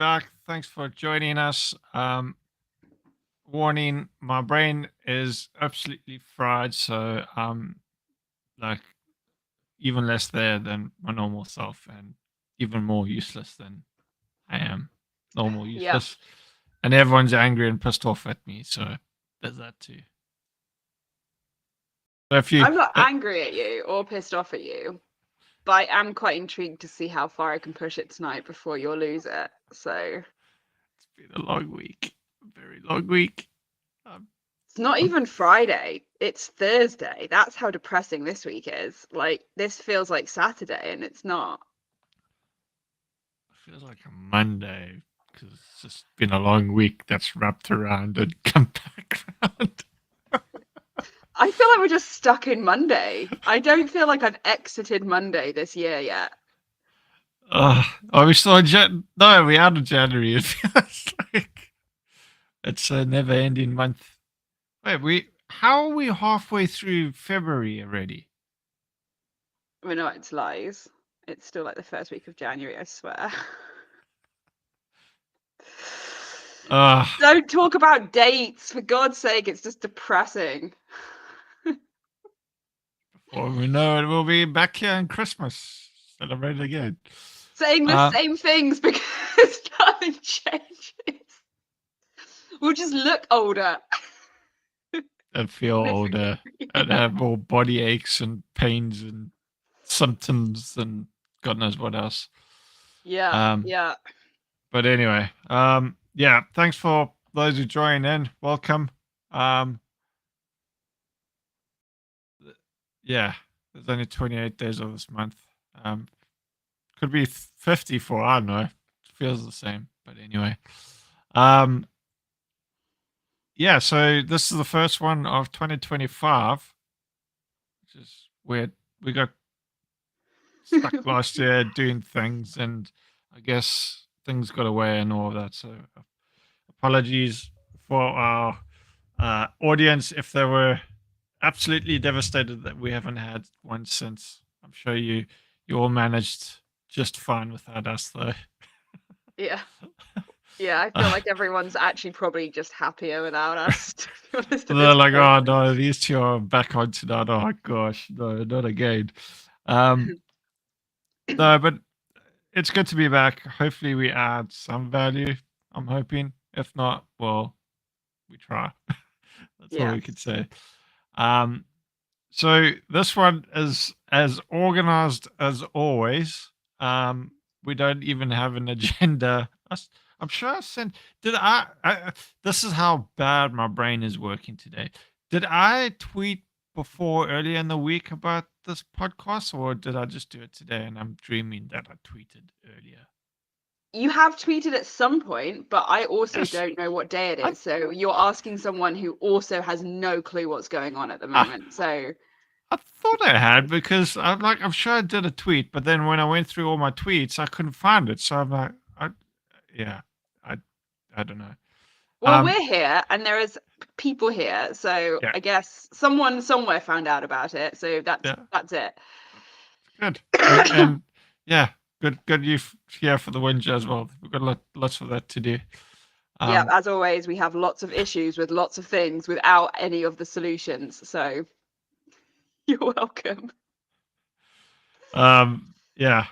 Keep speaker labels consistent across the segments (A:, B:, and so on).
A: back. Thanks for joining us. Warning: my brain is absolutely fried, so like even less there than my normal self, and even more useless than I am normal
B: Yeah.
A: useless. And everyone's angry and pissed off at me, so there's that too. So if you,
B: I'm not
A: uh,
B: angry at you or pissed off at you, but I am quite intrigued to see how far I can push it tonight before you'll lose it. So
A: it's been a long week, a very long week. Um,
B: it's not
A: I'm,
B: even Friday, it's Thursday. That's how depressing this week is. Like, this feels like Saturday and it's not.
A: it feels like a Monday because it's just been a long week that's wrapped around and come back around.
B: I feel like we're just stuck in Monday. I don't feel like I've exited Monday this year yet.
A: Are we still in No, we're out of January. It feels like it's a never-ending month. Wait, how are we halfway through February already?
B: I know it's lies. It's still like the first week of January, I swear.
A: Uh,
B: Don't talk about dates, for God's sake, it's just depressing.
A: Before we know it, we'll be back here on Christmas, celebrating again.
B: Saying the
A: Uh,
B: same things because nothing changes. We'll just look older.
A: and feel older and
B: Yeah.
A: have more body aches and pains and symptoms and God knows what else.
B: Yeah,
A: Um,
B: yeah.
A: but anyway, yeah, thanks for those who join in. Welcome. Um, Yeah, there's only 28 days of this month. Um, could be 54. I don't know. It feels the same, but anyway. Um, yeah. So this is the first one of 2025, which is weird. We got stuck last year doing things, and I guess things got away and all of that. So apologies for our audience if they were absolutely devastated that we haven't had one since. I'm sure you all managed just fine without us, though.
B: Yeah. Yeah, I feel like everyone's actually probably just happier without us, to be honest, at
A: They're
B: this
A: like,
B: point.
A: oh no, these two are back on tonight. Oh gosh, no, not again. Um, no, but it's good to be back. Hopefully, we add some value. I'm hoping. If not, well, we try. That's all we
B: Yes.
A: could say. Um, So this one is as organized as always. Um, we don't even have an agenda. I'm sure I sent. Did This is how bad my brain is working today. Did I tweet before earlier in the week about this podcast, or did I just do it today? And I'm dreaming that I tweeted earlier.
B: You have tweeted at some point, but I also
A: Yes.
B: don't know what day it
A: I,
B: is. So you're asking someone who also has no clue what's going on at the
A: ah,
B: moment. So
A: I thought I had because I'm sure I did a tweet, but then when I went through all my tweets, I couldn't find it. So I'm like, yeah, I I don't know.
B: well,
A: Um,
B: we're here and there is people here, so
A: yeah,
B: I guess someone somewhere found out about it. So that's
A: yeah,
B: that's it.
A: good, and yeah, good you here for the win as well. We've got lots of that to do.
B: Yeah,
A: Um,
B: as always, we have lots of issues with lots of things without any of the solutions. So you're welcome.
A: yeah,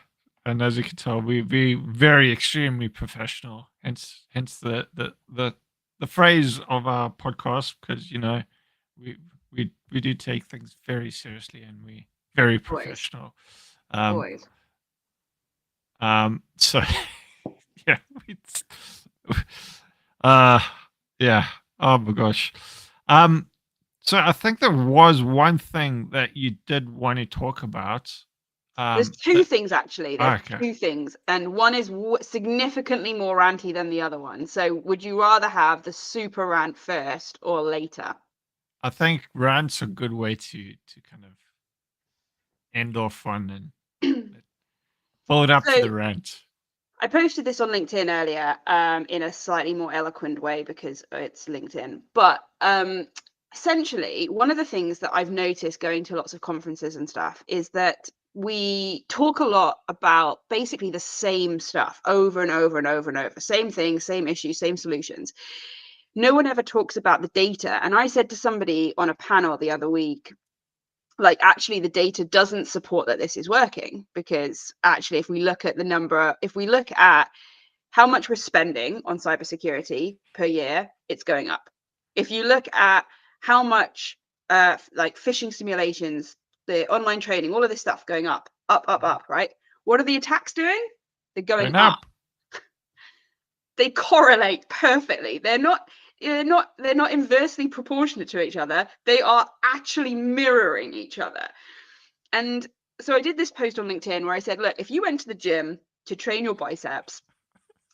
A: and as you can tell, we be very extremely professional. Hence the phrase of our podcast because we we do take things very seriously and we very
B: Always,
A: professional. Um,
B: always.
A: so yeah, we, uh, yeah. Oh my gosh. Um, so I think there was one thing that you did want to talk about.
B: There's two
A: That
B: things actually. There's
A: okay.
B: two things, and one is significantly more ranty than the other one. So, would you rather have the super rant first or later?
A: I think rant's a good way to kind of end off on and build up to
B: So,
A: the rant.
B: I posted this on LinkedIn earlier, in a slightly more eloquent way because it's LinkedIn. But essentially, one of the things that I've noticed going to lots of conferences and stuff is that we talk a lot about basically the same stuff over and over and over and over. Same things, same issues, same solutions. No one ever talks about the data. And I said to somebody on a panel the other week, like, actually the data doesn't support that this is working, because actually if we look at the number, if we look at how much we're spending on cybersecurity per year, it's going up. If you look at how much like phishing simulations, the online training, all of this stuff going up, right? What are the attacks doing? They're going up. They correlate perfectly. They're not inversely proportionate to each other. They are actually mirroring each other. And so I did this post on LinkedIn where I said, look, if you went to the gym to train your biceps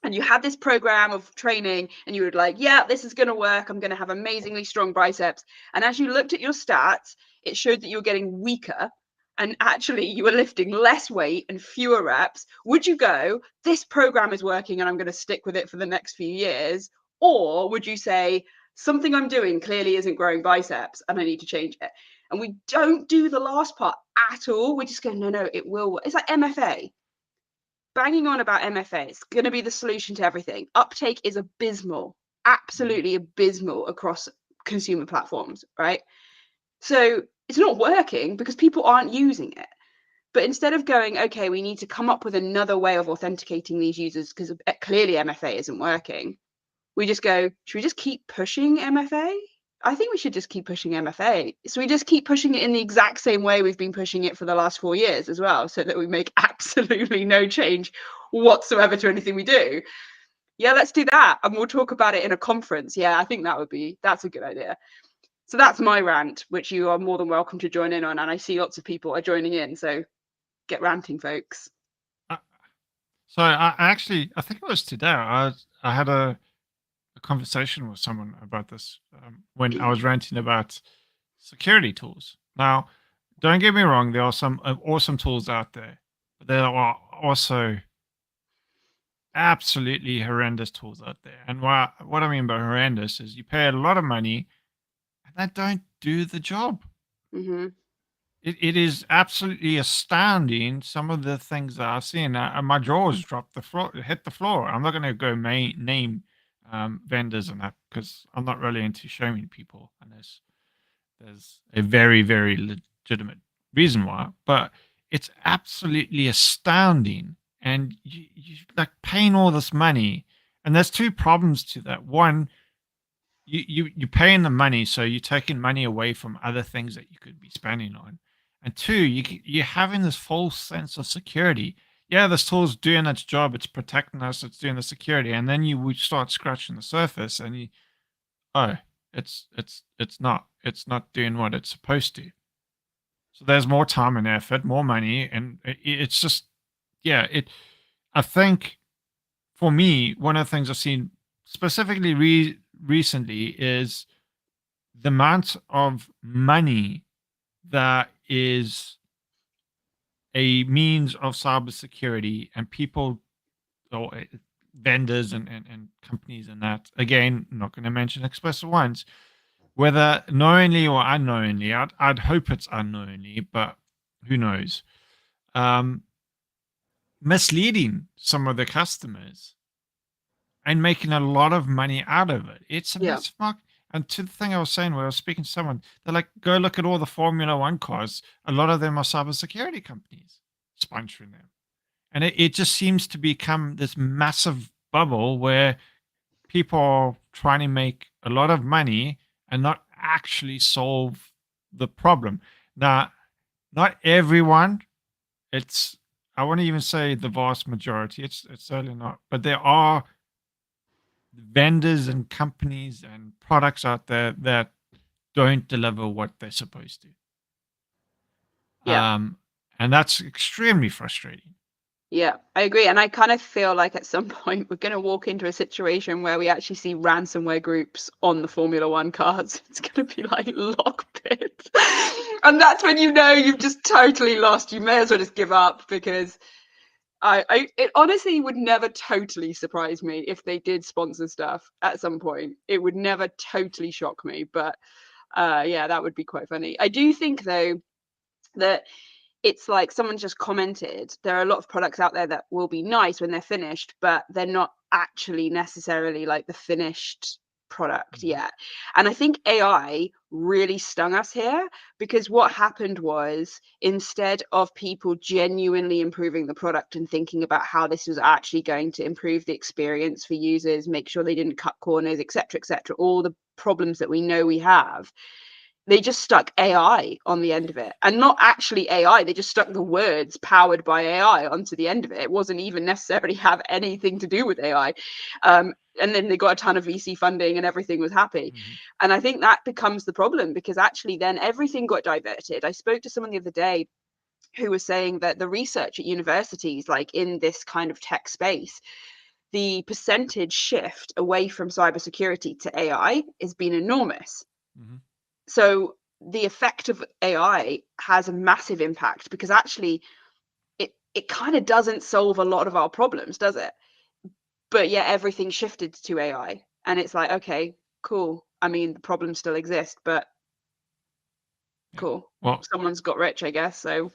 B: and you had this program of training and you were like, yeah, this is going to work, I'm going to have amazingly strong biceps, and as you looked at your stats, it showed that you were getting weaker and actually you were lifting less weight and fewer reps, would you go, this program is working and I'm going to stick with it for the next few years? Or would you say, something I'm doing clearly isn't growing biceps and I need to change it? And we don't do the last part at all. We just go, no, it will work. It's like MFA. Banging on about MFA. It's going to be the solution to everything. Uptake is abysmal, absolutely abysmal across consumer platforms, right? So it's not working because people aren't using it. But instead of going, okay, we need to come up with another way of authenticating these users because clearly MFA isn't working, we just go, should we just keep pushing MFA? I think we should just keep pushing MFA. So we just keep pushing it in the exact same way we've been pushing it for the last 4 years as well, so that we make absolutely no change whatsoever to anything we do. Yeah, let's do that. And we'll talk about it in a conference. Yeah, I think that's a good idea. So that's my rant, which you are more than welcome to join in on. And I see lots of people are joining in. So get ranting, folks.
A: So I think it was today. I had a conversation with someone about this when I was ranting about security tools. Now, don't get me wrong, there are some awesome tools out there, but there are also absolutely horrendous tools out there. And what I mean by horrendous is you pay a lot of money and they don't do the job.
B: Mm-hmm.
A: It is absolutely astounding, some of the things that I've seen. My jaws dropped the floor, hit the floor. I'm not going to go name vendors and that because I'm not really into shaming people, and there's a very very legitimate reason why. But it's absolutely astounding, and you like paying all this money, and there's two problems to that. One, you're paying the money, so you're taking money away from other things that you could be spending on. And two, you're having this false sense of security. Yeah, this tool's doing its job, it's protecting us, it's doing the security, and then you would start scratching the surface, and oh, it's not doing what it's supposed to. So there's more time and effort, more money, and it's just, yeah, I think for me, one of the things I've seen specifically recently is the amount of money that is a means of cybersecurity and people or vendors and companies and that. Again, I'm not going to mention explicit ones, whether knowingly or unknowingly. I'd hope it's unknowingly, but who knows? Um, Misleading some of the customers and making a lot of money out of it. It's a massive market. And to the thing I was saying, where I was speaking to someone, they're like, go look at all the Formula One cars. A lot of them are cybersecurity companies sponsoring them. And it just seems to become this massive bubble where people are trying to make a lot of money and not actually solve the problem. Now, not everyone, I wouldn't even say the vast majority, it's certainly not, but there are vendors and companies and products out there that don't deliver what they're supposed to.
B: Yeah.
A: And that's extremely frustrating.
B: Yeah, I agree. And I kind of feel like at some point we're going to walk into a situation where we actually see ransomware groups on the Formula One cars. It's going to be like lockpit. And that's when you know you've just totally lost. You may as well just give up, because it honestly would never totally surprise me if they did sponsor stuff at some point. It would never totally shock me. But yeah, that would be quite funny. I do think, though, that it's like someone just commented, there are a lot of products out there that will be nice when they're finished, but they're not actually necessarily like the finished product
A: Mhm.
B: yet. And I think AI really stung us here, because what happened was, instead of people genuinely improving the product and thinking about how this was actually going to improve the experience for users, make sure they didn't cut corners, etc., all the problems that we know we have, they just stuck AI on the end of it. And not actually AI, they just stuck the words "powered by AI" onto the end of it. It wasn't even necessarily have anything to do with AI. And then they got a ton of VC funding and everything was happy.
A: Mhm.
B: And I think that becomes the problem, because actually then everything got diverted. I spoke to someone the other day who was saying that the research at universities, like in this kind of tech space, the percentage shift away from cybersecurity to AI has been enormous.
A: Mhm.
B: So the effect of AI has a massive impact, because actually it kind of doesn't solve a lot of our problems, does it? But yet everything shifted to AI, and it's like, okay, cool. I mean, the problems still exist, but
A: Yeah.
B: cool.
A: Well,
B: Someone's got rich, I guess. So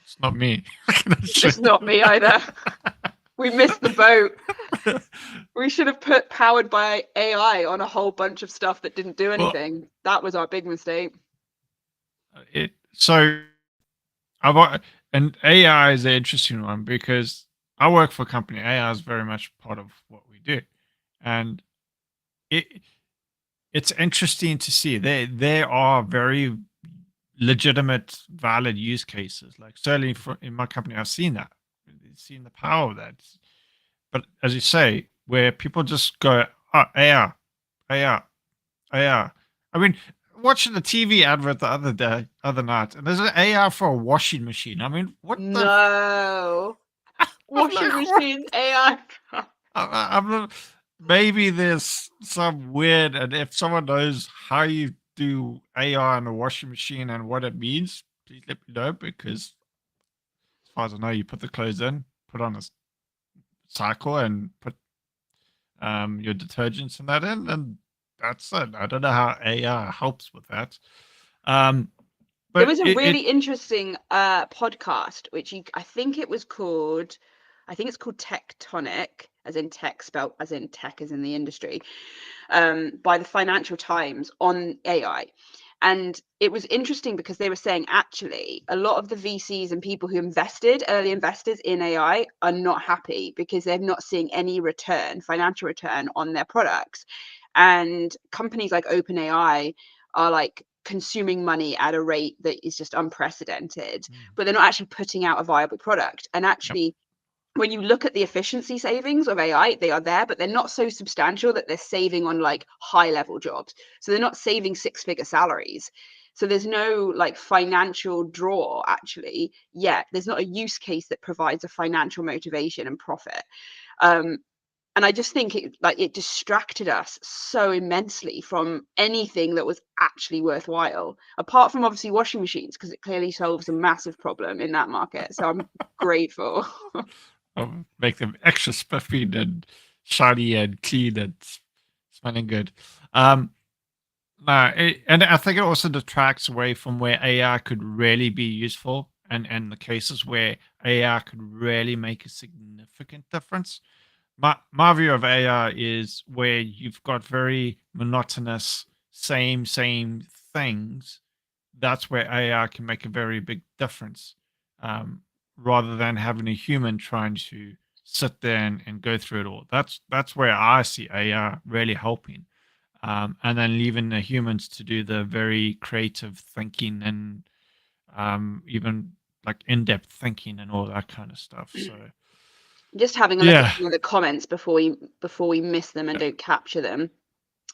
A: it's not me. I can assure
B: it's not me either. We missed the boat.
A: you.
B: We should have put "powered by AI" on a whole bunch of stuff that didn't do
A: Well,
B: anything. That was our big mistake.
A: so and AI is an interesting one because I work for a company. AI is very much part of what we do, and it it's interesting to see there are very legitimate, valid use cases. Like certainly for in my company, I've seen that, seen the power of that. But as you say, where people just go, oh, AI, AI, AI. I mean, watching the TV advert other night, and there's an AI for a washing machine. I mean, what the?
B: No.
A: I'm like,
B: Washing
A: what?
B: machine AI.
A: I'm not, maybe there's some weird, and if someone knows how you do AI on a washing machine and what it means, please let me know because as far as I know, you put the clothes in, put on a cycle, and put your detergents and that in, and that's it. I don't know how AI helps with that. Um,
B: There
A: but
B: was a
A: it
B: really interesting podcast, which I think it was called, I think it's called Tectonic, as in tech, spelt as in tech as in the industry, by the Financial Times, on AI. And it was interesting because they were saying actually a lot of the VCs and people who invested, early investors in AI, are not happy because they're not seeing any return, financial return on their products. And companies like OpenAI are like consuming money at a rate that is just unprecedented,
A: Mm,
B: but they're not actually putting out a viable product. And
A: yep.
B: actually, when you look at the efficiency savings of AI, they are there, but they're not so substantial that they're saving on like high level jobs. So they're not saving six-figure salaries. So there's no like financial draw actually yet. There's not a use case that provides a financial motivation and profit. Um, and I just think it distracted us so immensely from anything that was actually worthwhile, apart from obviously washing machines, because it clearly solves a massive problem in that market. So I'm grateful.
A: Make them extra spiffy and shiny and clean and smelling good. Um, No, and I think it also detracts away from where AI could really be useful, and the cases where AI could really make a significant difference. My view of AI is where you've got very monotonous, same things. That's where AI can make a very big difference, um, rather than having a human trying to sit there and go through it all. That's where I see AI really helping, and then leaving the humans to do the very creative thinking and even like in-depth thinking and all that kind of stuff. So
B: Just having a look at
A: yeah,
B: some of the comments before we miss them and
A: yeah.
B: don't capture them.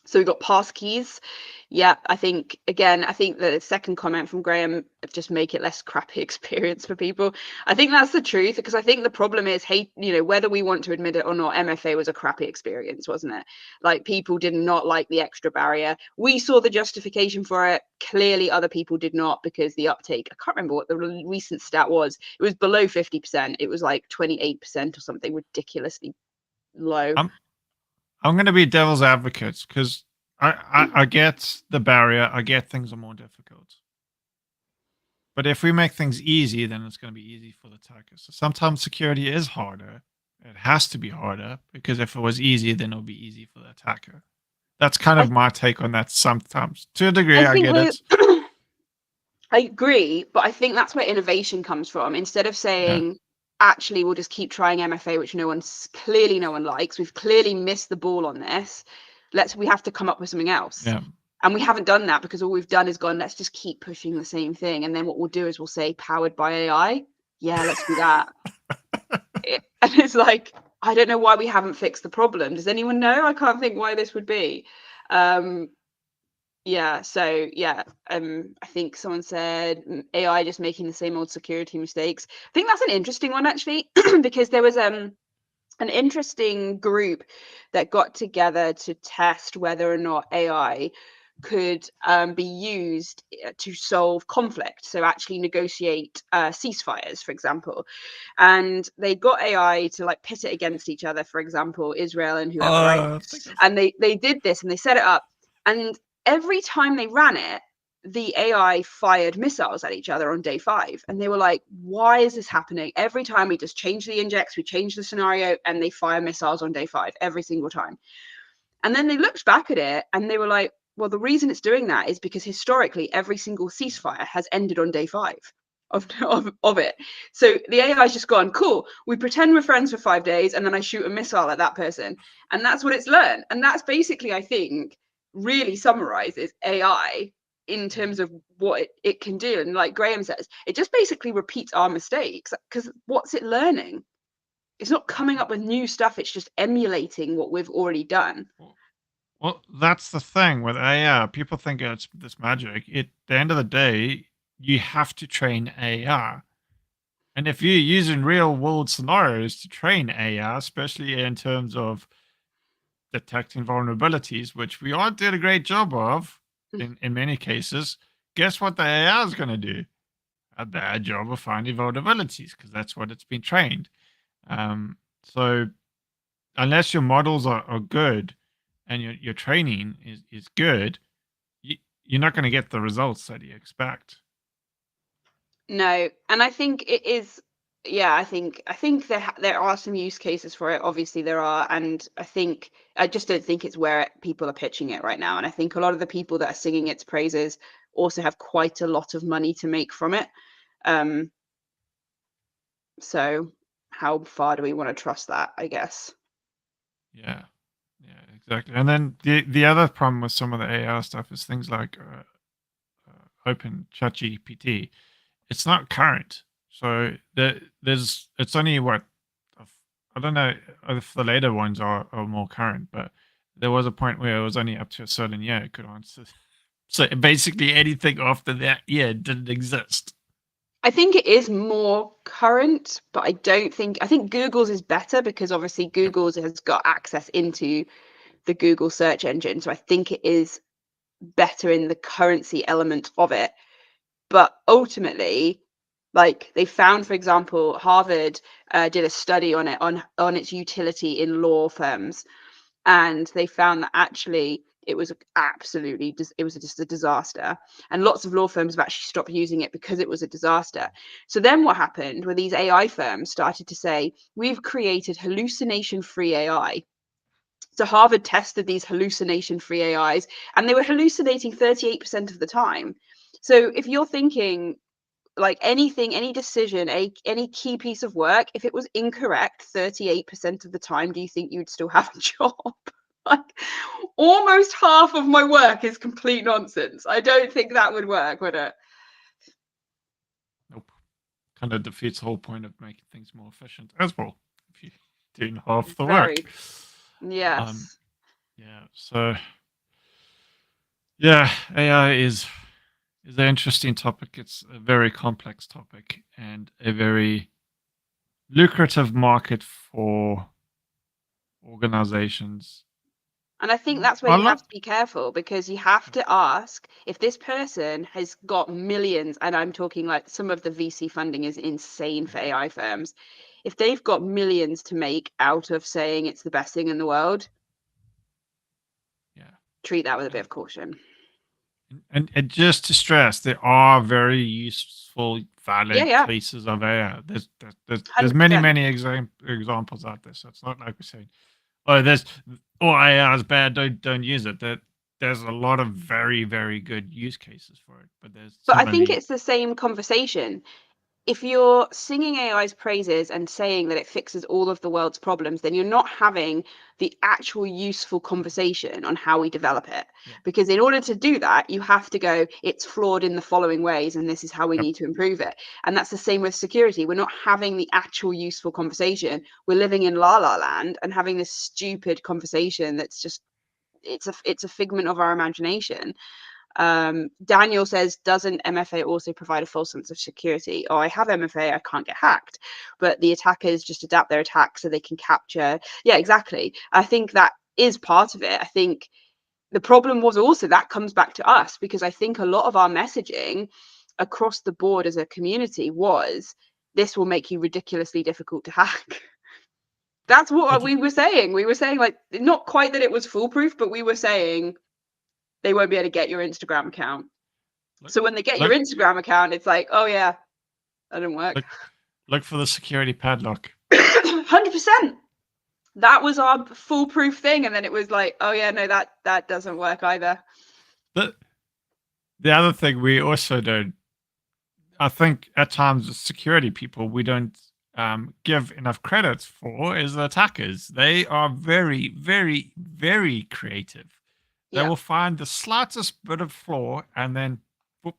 B: So we've got pass keys. Yeah, I think again, I think the second comment from Graham of just make it less crappy experience for people. I think that's the truth, because I think the problem is hate, whether we want to admit it or not, MFA was a crappy experience, wasn't it? Like people did not like the extra barrier. We saw the justification for it. Clearly other people did not, because the uptake, I can't remember what the recent stat was. It was below 50%. It was like 28% or something ridiculously low.
A: I'm I'm going to be devil's advocate because I get the barrier. I get things are more difficult, But if we make things easy, then it's going to be easy for the attacker. So sometimes security is harder. It has to be harder because if it was easy, then it'll be easy for the attacker. That's kind of
B: I
A: my take on that sometimes. To a degree,
B: I
A: I
B: think
A: get
B: we
A: it.
B: I agree, but I think that's where innovation comes from. Instead of
A: Yeah.
B: saying, actually, we'll just keep trying MFA, which clearly no one likes. We've clearly missed the ball on this. We have to come up with something else.
A: Yeah.
B: And we haven't done that because all we've done is gone, let's just keep pushing the same thing. And then what we'll do is we'll say powered by AI. Yeah, let's do that. And it's like, I don't know why we haven't fixed the problem. Does anyone know? I can't think why this would be. Yeah, so yeah, I think someone said AI just making the same old security mistakes. I think that's an interesting one actually, because there was an interesting group that got together to test whether or not AI could be used to solve conflict, so actually negotiate ceasefires, for example. And they got AI to like pit it against each other, for example, Israel and whoever, right?
A: I think I've,
B: And they did this and they set it up, and every time they ran it, the AI fired missiles at each other on day 5. And they were like, why is this happening? Every time we just change the index, we change the scenario, and they fire missiles on day 5 every single time. And then they looked back at it and they were like, well, the reason it's doing that is because historically every single ceasefire has ended on day 5 of it. So the AI has just gone, cool, we pretend we're friends for 5 days and then I shoot a missile at that person. And that's what it's learned. And that's basically, I think, really summarizes AI in terms of what it can do. And like Graham says, it just basically repeats our mistakes, because what's it learning? It's not coming up with new stuff, it's just emulating what we've already done.
A: well, that's the thing with AI. People think it's this magic. At the end of the day, you have to train AI. And if you're using real world scenarios to train AI, especially in terms of detecting vulnerabilities, which we aren't doing a great job of in many cases, guess what the AI is going to do? A bad job of finding vulnerabilities because that's what it's been trained. So unless your models are good and your training is good, you're not going to get the results that you expect.
B: No, and I think it is. Yeah, I think there are some use cases for it. Obviously, there are, and I just don't think it's where people are pitching it right now. And I think a lot of the people that are singing its praises also have quite a lot of money to make from it. Um, so how far do we want to trust that? I guess.
A: Yeah, yeah, exactly. And then the other problem with some of the AI stuff is things like Open ChatGPT. It's not current, so there's it's only what I don't know if the later ones are more current, but there was a point where it was only up to a certain year it could answer. So basically anything after that year didn't exist.
B: I think it is more current, but I think Google's is better because obviously
A: Yep.
B: Google's has got access into the Google search engine. So I think it is better in the currency element of it. But ultimately, like they found, for example, Harvard did a study on it on its utility in law firms, and they found that actually it was just a disaster, and lots of law firms have actually stopped using it because it was a disaster. So then what happened were these AI firms started to say, we've created hallucination free AI. So Harvard tested these hallucination free AIs, and they were hallucinating 38% of the time. So if you're thinking like anything, any decision, any key piece of work, if it was incorrect 38% of the time, do you think you'd still have a job? Like almost half of my work is complete nonsense. I don't think that would work, would it?
A: Nope. Kind of defeats the whole point of making things more efficient as well. If you're doing half the work.
B: Very.
A: Um,
B: Yes.
A: yeah. So yeah, AI is an interesting topic. It's a very complex topic and a very lucrative market for organizations.
B: And I think that's where
A: I
B: you have
A: love.
B: to be careful, because you have to ask, if this person has got millions, and I'm talking like some of the VC funding is insane for AI firms. If they've got millions to make out of saying it's the best thing in the world,
A: Yeah.
B: treat that with a bit
A: And
B: of caution.
A: And just to stress, there are very useful,
B: Yeah,
A: valid
B: yeah,
A: cases of AI. There's many
B: 100%.
A: many examples out there. So it's not like we're saying, oh, there's oh AI is bad. Don't use it. There's a lot of very very good use cases for it. But there's
B: But I think
A: similarly,
B: it's the same conversation. If you're singing AI's praises and saying that it fixes all of the world's problems, then you're not having the actual useful conversation on how we develop it.
A: yeah,
B: Because in order to do that, you have to go, it's flawed in the following ways, and this is how we
A: yep,
B: need to improve it. And that's the same with security. We're not having the actual useful conversation. We're living in la la land and having this stupid conversation that's just it's a figment of our imagination. Daniel says, doesn't MFA also provide a false sense of security? Oh, I have MFA, I can't get hacked. But the attackers just adapt their attack so they can capture. Yeah, exactly. I think that is part of it. I think the problem was also that comes back to us, because I think a lot of our messaging across the board as a community was, this will make you ridiculously difficult to hack. That's what
A: but
B: we were saying. We were saying, like, not quite that it was foolproof, but we were saying they won't be able to get your Instagram account.
A: look
B: So when they get your
A: look
B: Instagram account, it's like, oh yeah, that didn't work.
A: look look for the security padlock.
B: 100%. That was our foolproof thing, and then it was like, oh yeah, no, that doesn't work either.
A: The the other thing we also don't, I think at times as security people, we don't give enough credit for is the attackers. They are very, very, very creative. They
B: Yeah,
A: will find the slightest bit of flaw and then whoop,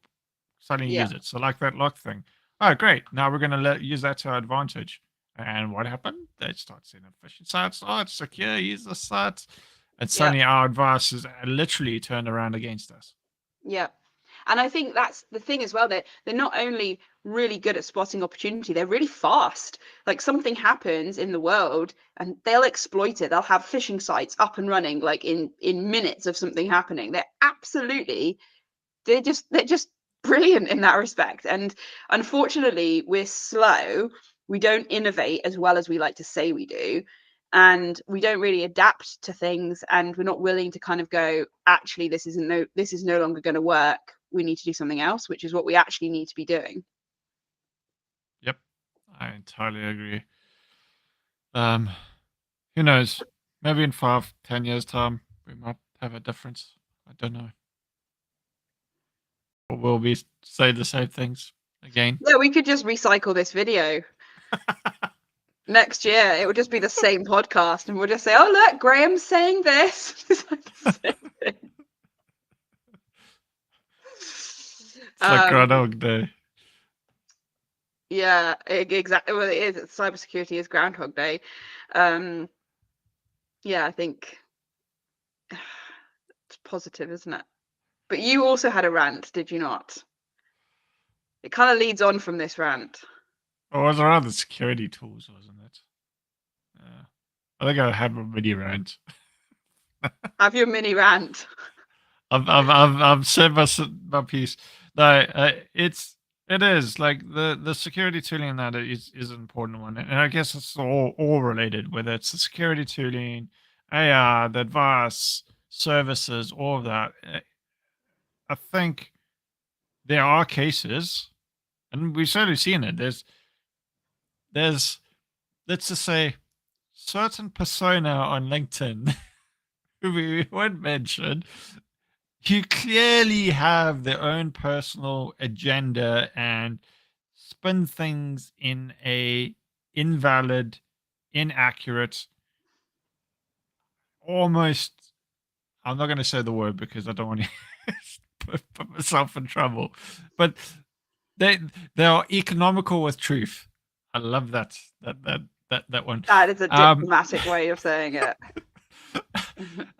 A: suddenly
B: yeah,
A: use it. So like that lock thing. Oh, great. Now we're going to use that to our advantage. And what happened? They start seeing phishing sites. Oh, it's secure. Use the site. And
B: yeah,
A: suddenly our advice is literally turned around against us.
B: yeah. And I think that's the thing as well. They're not only really good at spotting opportunity, they're really fast. Like, something happens in the world and they'll exploit it. They'll have phishing sites up and running like in minutes of something happening. They're just brilliant in that respect. And unfortunately, we're slow. We don't innovate as well as we like to say we do, and we don't really adapt to things, and we're not willing to kind of go, actually, this is no longer going to work. We need to do something else, which is what we actually need to be doing.
A: Yep. I entirely agree. Um, Who knows? Maybe in 5, 10 years' time, we might have a difference. I don't know. Or will we say the same things again?
B: Yeah, we could just recycle this video next year. It would just be the same podcast, and we'll just say, oh look, Graham's saying this. It's like the same thing.
A: It's like Groundhog Day.
B: Yeah, exactly. Well, it is. Cybersecurity is Groundhog Day. Um, yeah, I think it's positive, isn't it? But you also had a rant, did you not? It kind of leads on from this rant.
A: Or was around the security tools, wasn't it? Yeah. I think I have a mini rant.
B: Have your mini rant.
A: I've said my piece. No, it is like the security tooling, that is an important one, and I guess it's all related. Whether it's the security tooling, AR, the advice, services, all of that. I think there are cases, and we've certainly seen it. There's let's just say certain persona on LinkedIn who we won't mention, who clearly have their own personal agenda and spin things in a invalid, inaccurate, almost, I'm not going to say the word because I don't want to put myself in trouble, but they they are economical with truth. I love that one.
B: That is a
A: Um,
B: diplomatic way of saying it.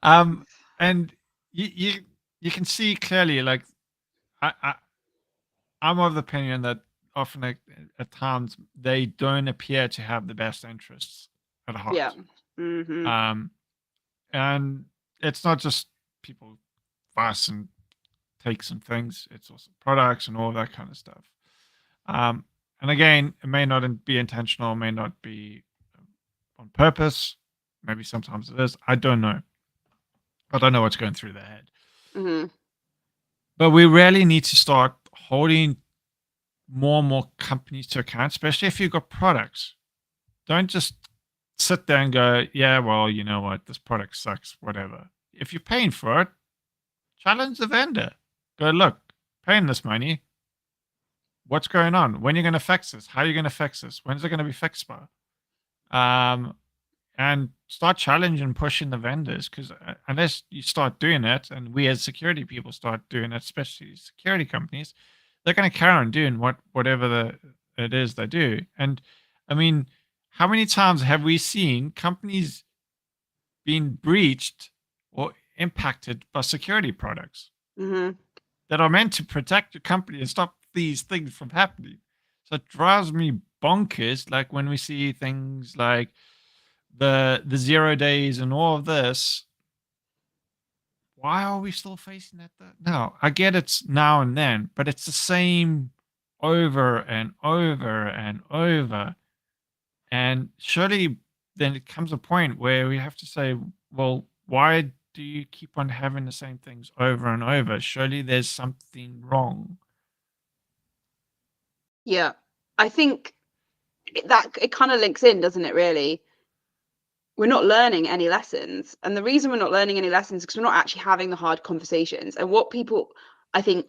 A: um, and you can see clearly, like I, I I'm of the opinion that often at times they don't appear to have the best interests at
B: Yeah.
A: heart.
B: Hmm.
A: Um, and it's not just people fuss and take some things; it's also products and all that kind of stuff. And again, it may not be intentional, may not be on purpose. Maybe sometimes it is. I don't know. I don't know what's going through their head.
B: Hmm.
A: But we really need to start holding more and more companies to account, especially if you've got products. Don't just sit there and go, yeah, well, you know what, this product sucks, whatever. If you're paying for it, challenge the vendor. Go, look, paying this money. What's going on? When are you going to fix this? How are you going to fix this? When's it going to be fixed by? And start challenging, pushing the vendors, because unless you start doing it, and we as security people start doing it, especially security companies, they're going to carry on doing whatever it is they do. And I mean, how many times have we seen companies being breached or impacted by security products
B: Hmm.
A: that are meant to protect your company and stop these things from happening? So it drives me bonkers, like when we see things like the 0 days and all of this. Why are we still facing that now? I get it's now and then, but it's the same over and over and over. And surely then it comes a point where we have to say, well, why do you keep on having the same things over and over? Surely there's something wrong.
B: Yeah, I think that it kind of links in, doesn't it, really? We're not learning any lessons. And the reason we're not learning any lessons is because we're not actually having the hard conversations. And what people, I think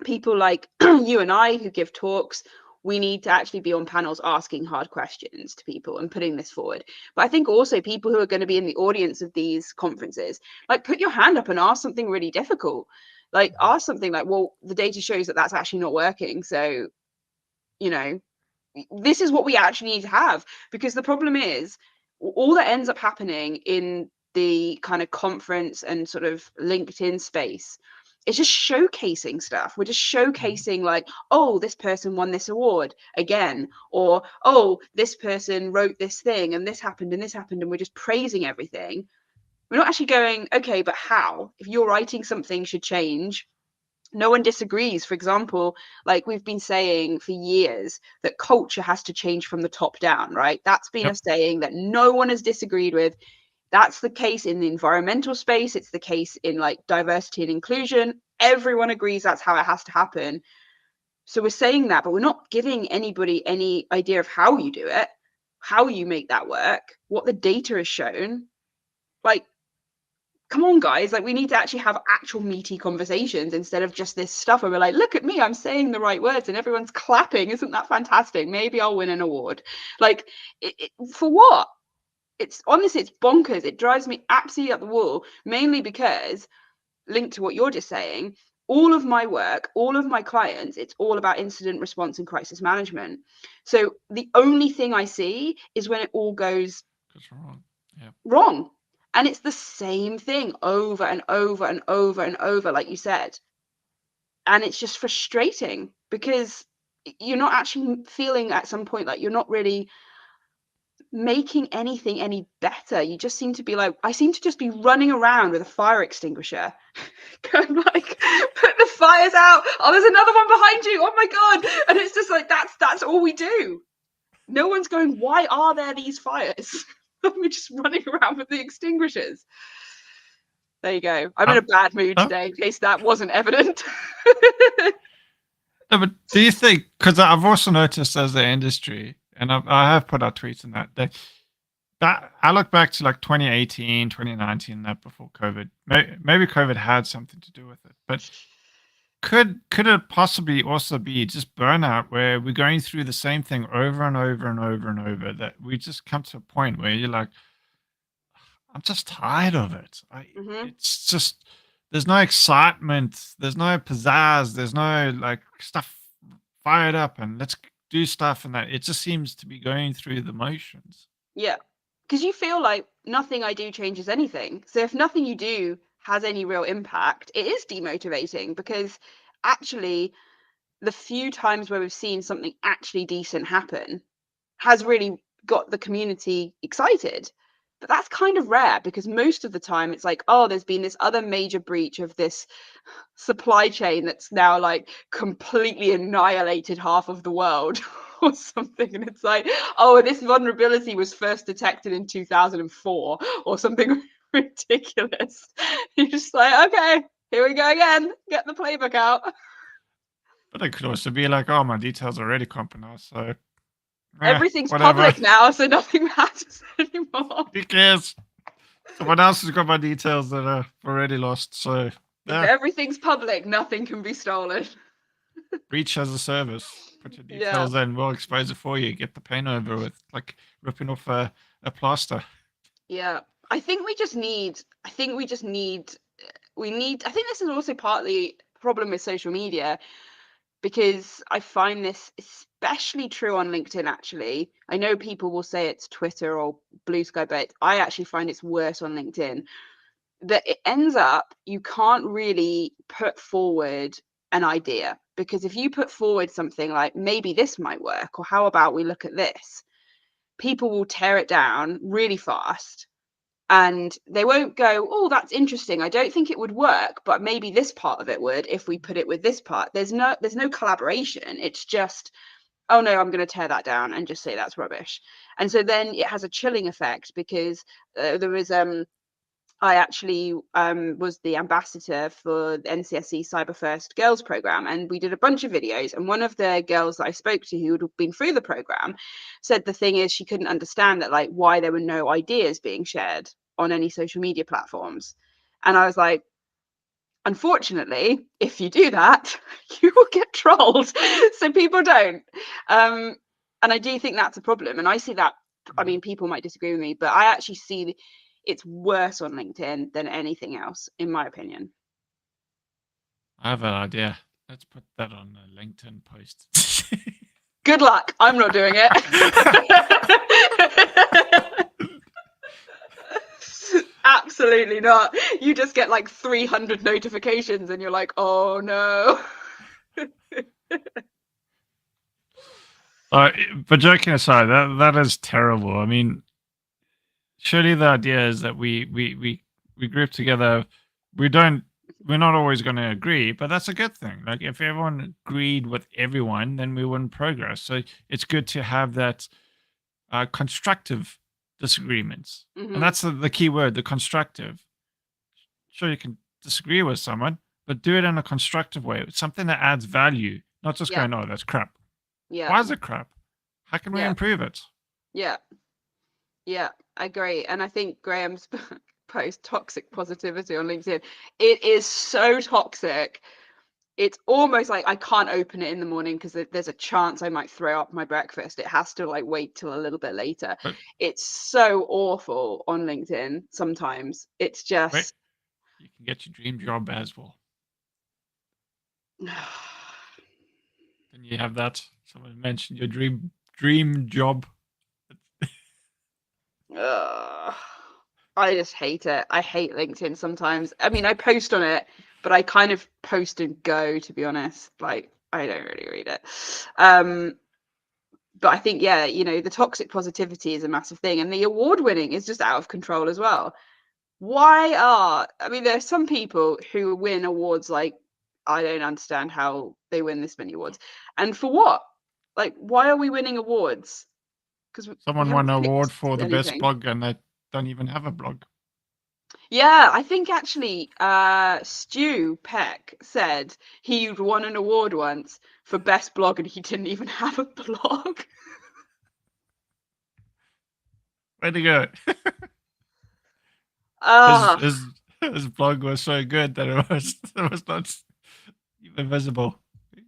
B: people like you and I who give talks, we need to actually be on panels asking hard questions to people and putting this forward. But I think also people who are going to be in the audience of these conferences, like, put your hand up and ask something really difficult. Like, ask something like, well, the data shows that that's actually not working. So, you know, this is what we actually need to have, because the problem is all that ends up happening in the kind of conference and sort of LinkedIn space, it's just showcasing stuff. We're just showcasing, like, oh, this person won this award again, or oh, this person wrote this thing and this happened and this happened, and we're just praising everything. We're not actually going, okay, but how? If you're writing something should change, no one disagrees. For example, like we've been saying for years, that culture has to change from the top down, right? That's been a
A: Yep.
B: saying that no one has disagreed with. That's the case in the environmental space. It's the case in like diversity and inclusion. Everyone agrees that's how it has to happen. So we're saying that, but we're not giving anybody any idea of how you do it, how you make that work, what the data has shown. Like, come on, guys, like, we need to actually have actual meaty conversations instead of just this stuff where we're like, look at me, I'm saying the right words and everyone's clapping. Isn't that fantastic? Maybe I'll win an award. Like, for what? It's honestly, it's bonkers. It drives me absolutely up the wall, mainly because, linked to what you're just saying, all of my work, all of my clients, it's all about incident response and crisis management. So the only thing I see is when it all goes
A: That's wrong. Yeah.
B: wrong. And it's the same thing over and over and over and over, like you said. And it's just frustrating because you're not actually feeling at some point like you're not really making anything any better. You just seem to be like, I seem to just be running around with a fire extinguisher, going like, put the fires out. Oh, there's another one behind you. Oh my God. And it's just like, that's all we do. No one's going, why are there these fires? We're just running around with the extinguishers. There you go. I'm in
A: Uh,
B: a bad mood
A: uh,
B: today, in case that wasn't evident.
A: no, but do you think, because I've also noticed as the industry, and I have put out tweets on that I look back to like 2018, 2019, that before COVID. Maybe COVID had something to do with it, but could it possibly also be just burnout, where we're going through the same thing over and over and over and over, that we just come to a point where you're like, I'm just tired of it.
B: Hmm.
A: It's just, there's no excitement, there's no pizzazz, there's no like stuff fired up and let's do stuff, and that it just seems to be going through the motions.
B: Yeah. Because you feel like nothing I do changes anything. So if nothing you do has any real impact, it is demotivating, because actually, the few times where we've seen something actually decent happen has really got the community excited. But that's kind of rare, because most of the time it's like, oh, there's been this other major breach of this supply chain that's now like completely annihilated half of the world or something. And it's like, oh, this vulnerability was first detected in 2004 or something ridiculous. You're just like, okay, Here we go again. Get the playbook out.
A: But it could also be like, oh, my details are already compromised, so
B: Everything's
A: whatever.
B: public now, so nothing matters anymore.
A: Who cares? Someone else has got my details that are already lost, so
B: If everything's public, nothing can be stolen.
A: breach as a service. Put your
B: Yeah.
A: details in, we'll expose it for you. Get the pain over with, like ripping off a plaster.
B: Yeah. I think we need, I think this is also partly a problem with social media, because I find this especially true on LinkedIn, actually. I know people will say it's Twitter or Blue Sky, but I actually find it's worse on LinkedIn. That it ends up, you can't really put forward an idea, because if you put forward something like, maybe this might work, or how about we look at this, people will tear it down really fast. And they won't go, oh, that's interesting, I don't think it would work, but maybe this part of it would if we put it with this part. There's no collaboration. It's just, oh no, I'm going to tear that down and just say that's rubbish. And so then it has a chilling effect, because there was I actually was the ambassador for the NCSE Cyber First Girls program, and we did a bunch of videos. And one of the girls that I spoke to, who had been through the program, said the thing is, she couldn't understand that, like, why there were no ideas being shared on any social media platforms. And I was like, unfortunately, if you do that, you will get trolled. So people don't. And I do think that's a problem. And I see that, I mean, people might disagree with me, but I actually see it's worse on LinkedIn than anything else, in my opinion.
A: I have an idea. Let's put that on a LinkedIn post.
B: Good luck. I'm not doing it. Absolutely not. You just get like 300 notifications and you're like, oh no.
A: But joking aside, that is terrible. I mean, surely the idea is that we group together. We're not always going to agree, but that's a good thing. Like, if everyone agreed with everyone, then we wouldn't progress. So it's good to have that constructive disagreements. And that's the key word, the constructive. Sure, you can disagree with someone, but do it in a constructive way. Something that adds value, not just going, oh, that's crap.
B: Yeah.
A: Why is it crap? How can we improve it?
B: Yeah. Yeah, I agree. And I think Graham's post, toxic positivity on LinkedIn, it is so toxic. It's almost like I can't open it in the morning because there's a chance I might throw up my breakfast. It has to like wait till a little bit later.
A: But
B: it's so awful on LinkedIn sometimes. It's just...
A: Wait, you can get your dream job as well. Then you have that. Someone mentioned your dream job.
B: I just hate it. I hate LinkedIn sometimes. I mean, I post on it, but I kind of post and go, to be honest. Like, I don't really read it. But I think, yeah, you know, the toxic positivity is a massive thing. And the award winning is just out of control as well. I mean, there are some people who win awards like, I don't understand how they win this many awards. And for what? Like, why are we winning awards? Because
A: someone won an award for the best blog and they don't even have a blog.
B: Yeah, I think actually Stu Peck said he'd won an award once for best blog and he didn't even have a blog.
A: Way to go. His blog was so good that it was not even visible,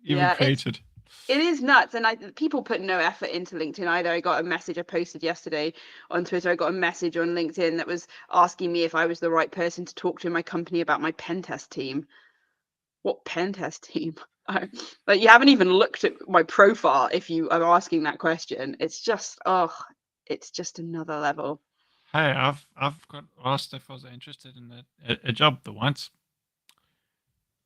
A: even created.
B: It is nuts, and people put no effort into LinkedIn either. I got a message I posted yesterday on Twitter. I got a message on LinkedIn that was asking me if I was the right person to talk to in my company about my pen test team. What pen test team? Like, you haven't even looked at my profile if you are asking that question. It's just, it's just another level.
A: Hey, I've got asked if I was interested in a job the once.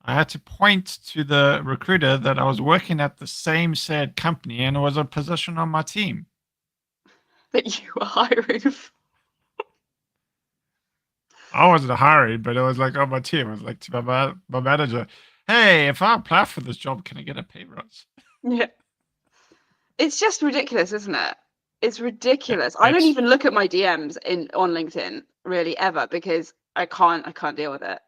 A: I had to point to the recruiter that I was working at the same said company and it was a position on my team.
B: That you were hiring for.
A: I wasn't hiring, but it was like on my team. It was like to my manager, hey, if I apply for this job, can I get a pay rise?
B: Yeah. It's just ridiculous, isn't it? It's ridiculous. I don't even look at my DMs on LinkedIn really ever because I can't deal with it.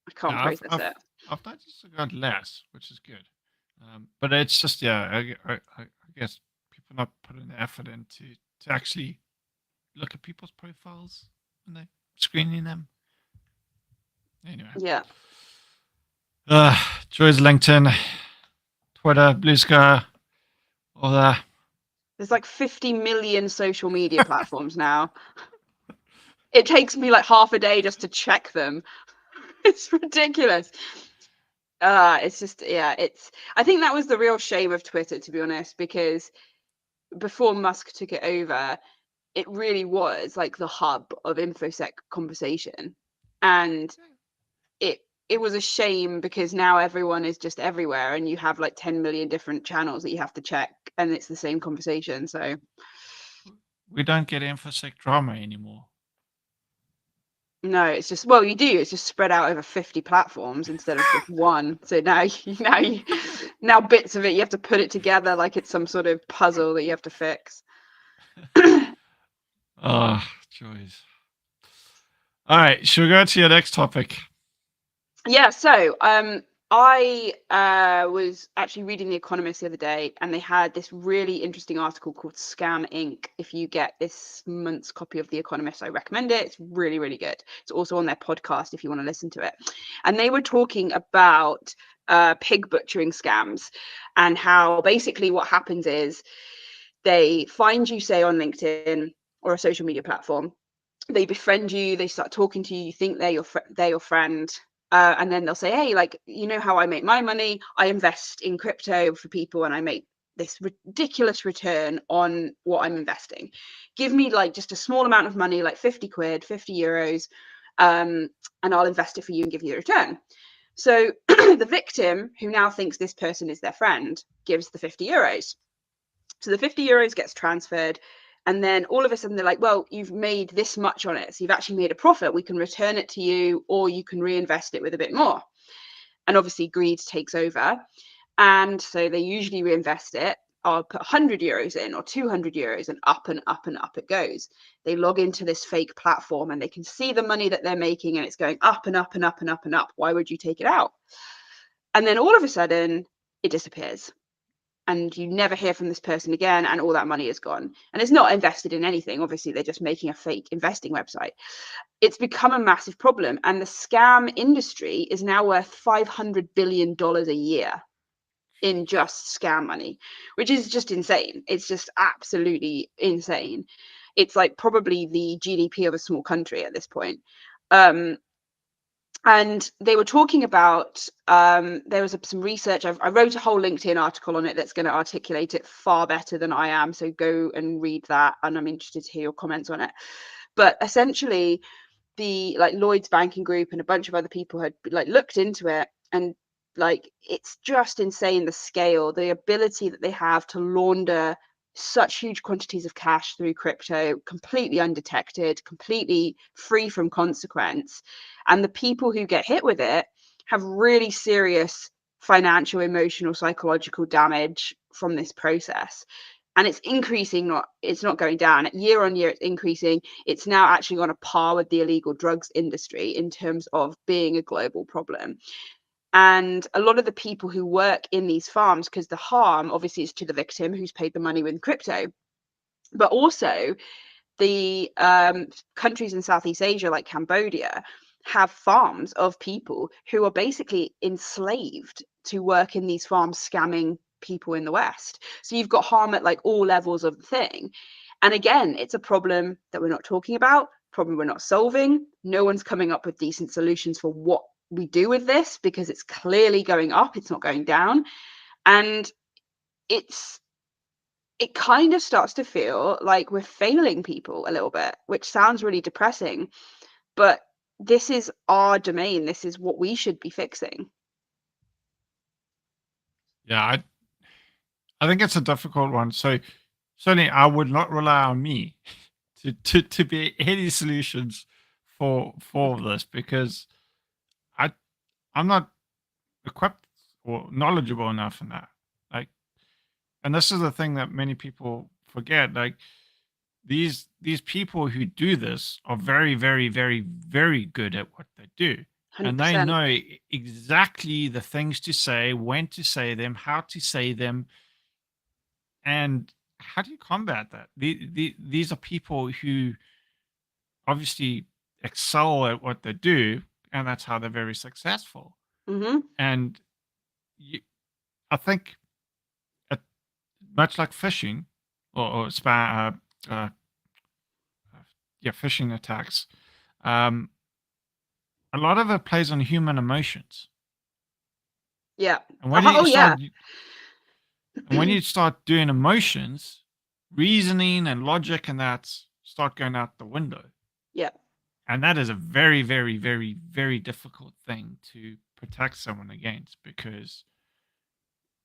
B: I can't
A: Yeah,
B: process it.
A: I've noticed it got less, which is good. But it's just, yeah, I guess people not putting the effort into to actually look at people's profiles when they screening them. Anyway,
B: Yeah.
A: uh, Joy's LinkedIn, Twitter, Blue Sky, all that.
B: There's like 50 million social media platforms now. It takes me like half a day just to check them. It's ridiculous. It's just, yeah, I think that was the real shame of Twitter, to be honest, because before Musk took it over, it really was like the hub of InfoSec conversation. And it it was a shame because now everyone is just everywhere and you have like 10 million different channels that you have to check and it's the same conversation. So
A: We don't get InfoSec drama anymore.
B: no, it's just, well, you do. It's just spread out over 50 platforms instead of just one. So now bits of it, you have to put it together like it's some sort of puzzle that you have to fix.
A: Oh, Joy's. All right, should we go to your next topic?
B: Yeah, so I was actually reading The Economist the other day, and they had this really interesting article called Scam Inc. If you get this month's copy of The Economist, I recommend it. It's really, really good. It's also on their podcast if you want to listen to it. And they were talking about pig butchering scams and how basically what happens is they find you, say, on LinkedIn or a social media platform. They befriend you, they start talking to you, you think they're your friend, and then they'll say, hey, like, you know how I make my money? I invest in crypto for people and I make this ridiculous return on what I'm investing. Give me like just a small amount of money, like 50 quid, 50 euros, and I'll invest it for you and give you the return. So the victim, who now thinks this person is their friend, gives the 50 euros. So the 50 euros gets transferred. And then all of a sudden they're like, well, you've made this much on it. So you've actually made a profit. We can return it to you, or you can reinvest it with a bit more. And obviously greed takes over. And so they usually reinvest it. I'll put 100 euros in or 200 euros, and up and up and up it goes. They log into this fake platform and they can see the money that they're making, and it's going up and up and up and up and up. Why would you take it out? And then all of a sudden it disappears. And you never hear from this person again, and all that money is gone. And it's not invested in anything. Obviously, they're just making a fake investing website. It's become a massive problem. And the scam industry is now worth $500 billion a year in just scam money, which is just insane. It's just absolutely insane. It's like probably the GDP of a small country at this point. And they were talking about there was some research. I wrote a whole LinkedIn article on it that's going to articulate it far better than I am, so go and read that, and I'm interested to hear your comments on it. But essentially the like Lloyd's Banking Group and a bunch of other people had like looked into it, and like it's just insane, the scale, the ability that they have to launder such huge quantities of cash through crypto, completely undetected, completely free from consequence. And the people who get hit with it have really serious financial, emotional, psychological damage from this process. And it's increasing, it's not going down. Year on year, it's increasing. It's now actually on a par with the illegal drugs industry in terms of being a global problem. And a lot of the people who work in these farms, because the harm obviously is to the victim who's paid the money with crypto, but also the countries in Southeast Asia, like Cambodia, have farms of people who are basically enslaved to work in these farms, scamming people in the West. So you've got harm at like all levels of the thing. And again, it's a problem that we're not talking about, problem we're not solving. No one's coming up with decent solutions for what we do with this, because it's clearly going up, it's not going down. And it kind of starts to feel like we're failing people a little bit, which sounds really depressing, but this is our domain. This is what we should be fixing.
A: Yeah, I think it's a difficult one. So certainly I would not rely on me to be any solutions for this, because I I'm not equipped or knowledgeable enough in that. Like, and this is the thing that many people forget. Like, these people who do this are very, very, very, very good at what they do. and they
B: 100%.
A: know exactly the things to say, when to say them, how to say them, and how do you combat that? These are people who obviously excel at what they do, and that's how they're very successful.
B: Hmm.
A: And you, I think, uh, much like phishing or spam, yeah, phishing attacks, um, a lot of it plays on human emotions.
B: Yeah.
A: And when you
B: Oh,
A: start
B: yeah.
A: and when you start doing emotions, reasoning and logic and that start going out the window.
B: Yeah.
A: And that is a very, very, very, very difficult thing to protect someone against, because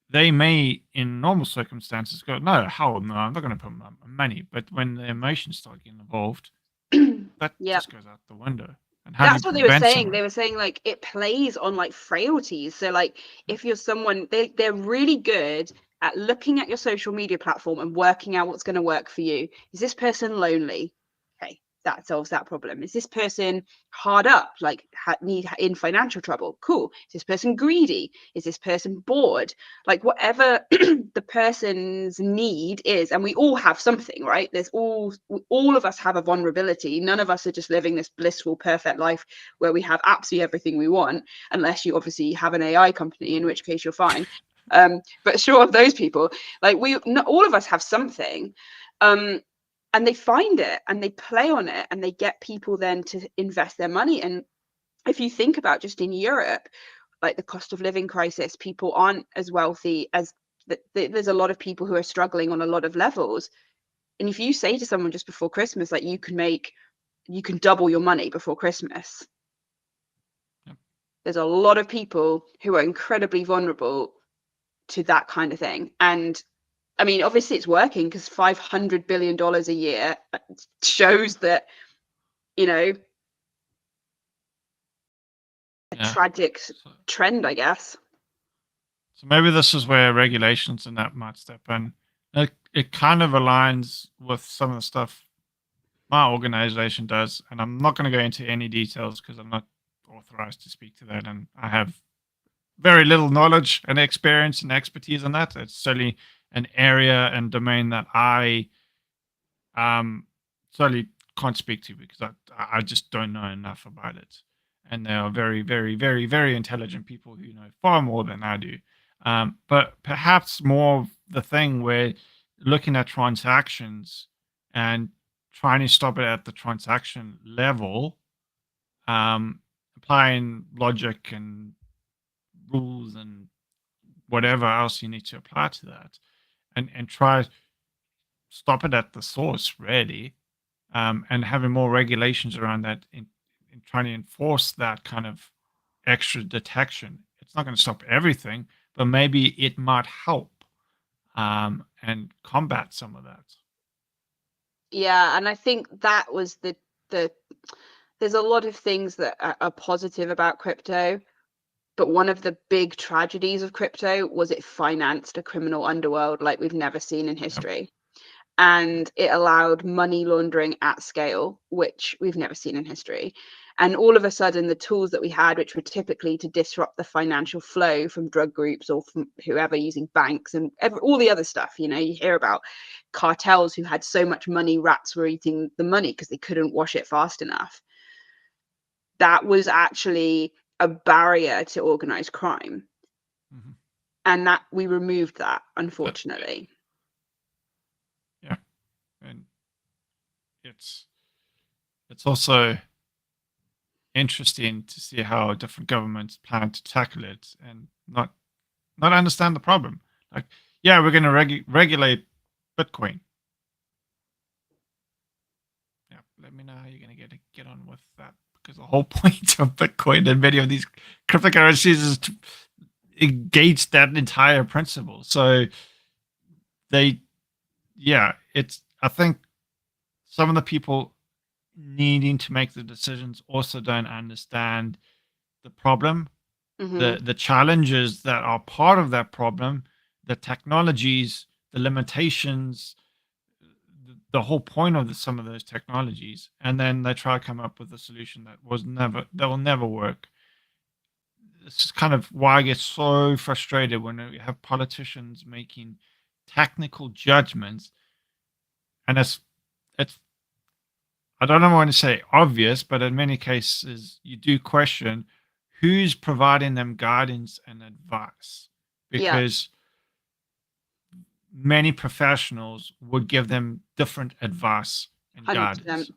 A: they may, in normal circumstances, go, no, hell no, I'm not going to put my money. But when the emotions start getting involved, that
B: Yeah.
A: just goes out the window. And how do you
B: That's what they were
A: prevent
B: saying.
A: someone?
B: They were saying like it plays on like frailties. So like if you're someone, they're really good at looking at your social media platform and working out what's going to work for you. Is this person lonely? Okay, that solves that problem. Is this person hard up, like need in financial trouble? Cool. Is this person greedy? Is this person bored? Like whatever the person's need is, and we all have something, right? There's all of us have a vulnerability. None of us are just living this blissful, perfect life where we have absolutely everything we want, unless you obviously have an AI company, in which case you're fine. But short of those people, like all of us have something. And they find it and they play on it and they get people then to invest their money. And if you think about just in Europe, like the cost of living crisis, people aren't as wealthy as there's a lot of people who are struggling on a lot of levels. And if you say to someone just before Christmas, like you can double your money before Christmas,
A: Yep.
B: there's a lot of people who are incredibly vulnerable to that kind of thing. And I mean, obviously it's working because $500 billion a year shows that, you know, a
A: Yeah.
B: tragic
A: So,
B: trend, I guess.
A: so maybe this is where regulations and that might step in. It kind of aligns with some of the stuff my organization does, and I'm not going to go into any details because I'm not authorized to speak to that, and I have very little knowledge and experience and expertise in that. It's certainly an area and domain that I certainly can't speak to, because I just don't know enough about it. And they are very, very, very, very intelligent people who know far more than I do. But perhaps more of the thing where looking at transactions and trying to stop it at the transaction level, um, applying logic and rules and whatever else you need to apply to that, and try stop it at the source, really, and having more regulations around that in trying to enforce that kind of extra detection. It's not going to stop everything, but maybe it might help, and combat some of that.
B: Yeah, and I think that was the there's a lot of things that are positive about crypto, but one of the big tragedies of crypto was it financed a criminal underworld like we've never seen in
A: Yep.
B: history. And it allowed money laundering at scale, which we've never seen in history. And all of a sudden, the tools that we had, which were typically to disrupt the financial flow from drug groups or from whoever using banks and all the other stuff, you hear about cartels who had so much money, rats were eating the money because they couldn't wash it fast enough. That was actually a barrier to organized crime.
A: Hmm.
B: And that we removed that,
A: But
B: unfortunately.
A: yeah, and it's it's also interesting to see how different governments plan to tackle it and not understand the problem. Like, yeah, we're going to regulate Bitcoin. Yeah, let me know how you're going to get on with that, because the whole point of Bitcoin and many of these cryptocurrencies is to engage that entire principle. So they, yeah, it's. I think some of the people needing to make the decisions also don't understand the problem,
B: Hmm.
A: the challenges that are part of that problem, the technologies, the limitations, the whole point of some of those technologies, and then they try to come up with a solution that will never work. this is kind of why I get so frustrated when we have politicians making technical judgments, and it's I don't want to say obvious, but in many cases you do question who's providing them guidance and advice,
B: Yeah,
A: because many professionals would give them different advice and
B: 100%.
A: guidance.